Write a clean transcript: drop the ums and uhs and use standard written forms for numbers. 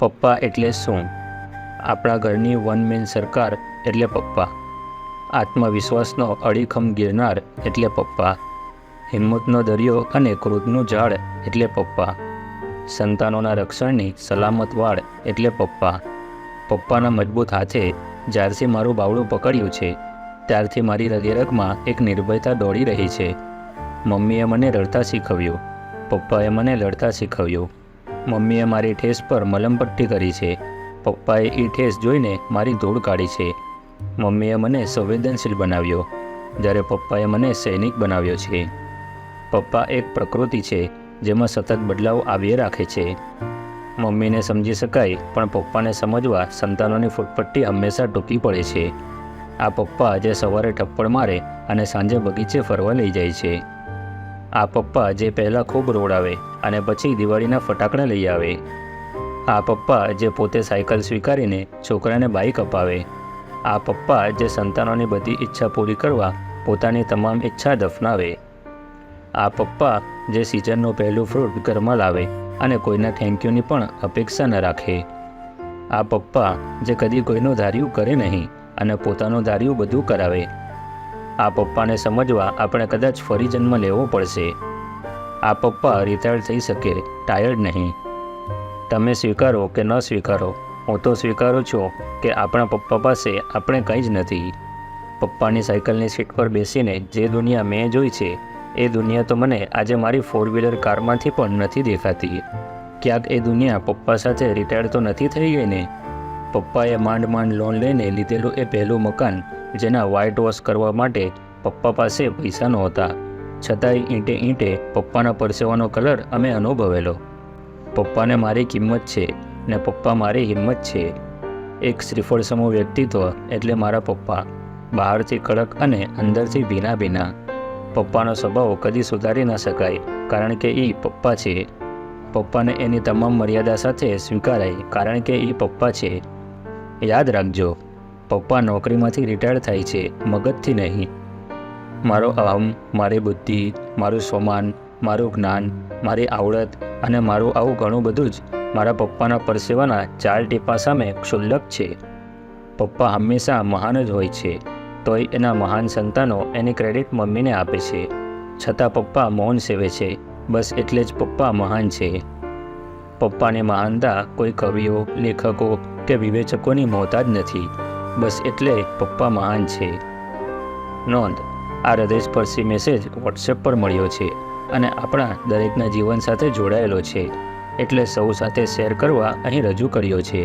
પપ્પા એટલે શું? આપણા ઘરની વન મેન સરકાર એટલે પપ્પા. આત્મવિશ્વાસનો અડીખમ ગિરનાર એટલે પપ્પા. હિંમતનો દરિયો અને ક્રોધનું ઝાડ એટલે પપ્પા. સંતાનોના રક્ષણની સલામત વાડ એટલે પપ્પા. પપ્પાના મજબૂત હાથે જ્યારથી મારું બાવડું પકડ્યું છે ત્યારથી મારી હૃદયરગમાં એક નિર્ભયતા દોડી રહી છે. મમ્મીએ મને રડતા શીખવ્યું, પપ્પાએ મને લડતા શીખવ્યું. મમ્મીએ મારી ઠેસ પર મલમપટ્ટી કરી છે, પપ્પાએ એ ઠેસ જોઈને મારી ધૂળ કાઢી છે. મમ્મીએ મને સંવેદનશીલ બનાવ્યો જ્યારે પપ્પાએ મને સૈનિક બનાવ્યો છે. પપ્પા એક પ્રકૃતિ છે જેમાં સતત બદલાવ આવ્યે રાખે છે. મમ્મીને સમજી શકાય પણ પપ્પાને સમજવા સંતાનોની ફૂટપટ્ટી હંમેશા ટૂંકી પડે છે. આ પપ્પા જે સવારે ટપ્પડ મારે અને સાંજે બગીચે ફરવા લઈ જાય છે. આ પપ્પા જે પહેલાં ખૂબ રોડાવે અને પછી દિવાળીના ફટાકડા લઈ આવે. આ પપ્પા જે પોતે સાયકલ સ્વીકારીને છોકરાને બાઇક અપાવે. આ પપ્પા જે સંતાનોની બધી ઈચ્છા પૂરી કરવા પોતાની તમામ ઈચ્છા દફનાવે. આ પપ્પા જે સિઝનનું પહેલું ફ્રૂટ ઘરમાં લાવે અને કોઈના થેન્ક યુની પણ અપેક્ષા ન રાખે. આ પપ્પા જે કદી કોઈનું ધાર્યું કરે નહીં અને પોતાનું ધાર્યું બધું કરાવે. આ પપ્પાને સમજવા આપણે કદાચ ફરી જન્મ લેવો પડશે. આ પપ્પા રિટાયર્ડ થઈ શકે, ટાયર્ડ નહીં. તમે સ્વીકારો કે ન સ્વીકારો, હું તો સ્વીકારું છું કે આપણા પપ્પા પાસે આપણે કંઈ જ નથી. પપ્પાની સાયકલની સીટ પર બેસીને જે દુનિયા મેં જોઈ છે એ દુનિયા તો મને આજે મારી 4વ્હીલર કારમાંથી પણ નથી દેખાતી. ક્યાંક એ દુનિયા પપ્પા સાથે રિટાયર્ડ તો નથી થઈ ગઈ ને? પપ્પાએ માંડ લોન લઈને લીધેલું એ પહેલું મકાન જેના વ્હાઇટ વોશ કરવા માટે પપ્પા પાસે પૈસા નહોતા, છતાંય ઈંટે ઈંટે પપ્પાના પરસેવાનો કલર અમે અનુભવેલો. પપ્પાને મારી કિંમત છે ને પપ્પા મારી હિંમત છે. એક શ્રીફળ સમૂહ વ્યક્તિત્વ એટલે મારા પપ્પા. બહારથી કડક અને અંદરથી ભીના ભીના. પપ્પાનો સ્વભાવ કદી સુધારી ન શકાય કારણ કે એ પપ્પા છે. પપ્પાને એની તમામ મર્યાદા સાથે સ્વીકારાય કારણ કે એ પપ્પા છે. યાદ રાખજો, પપ્પા નોકરીમાંથી રિટાયર થાય છે, મગજથી નહીં. મારો અહમ, મારી બુદ્ધિ, મારું સ્વમાન, મારું જ્ઞાન, મારી આવડત અને મારું આવું ઘણું બધું જ મારા પપ્પાના પરસેવાના 4 ટીપા સામે ક્ષુલ્લક છે. પપ્પા હંમેશા મહાન જ હોય છે, તોય એના મહાન સંતાનો એની ક્રેડિટ મમ્મીને આપે છે. છતાં પપ્પા મૌન સેવે છે, બસ એટલે જ પપ્પા મહાન છે. પપ્પાની મહાનતા કોઈ કવિઓ, લેખકો કે વિવેચકોની મોહતાજ નથી, બસ એટલે પપ્પા મહાન છે. નોંધ: આ હૃદયસ્પર્શી મેસેજ વોટ્સએપ પર મળ્યો છે અને આપણા દરેકના જીવન સાથે જોડાયેલો છે, એટલે સૌ સાથે શેર કરવા અહીં રજૂ કર્યો છે.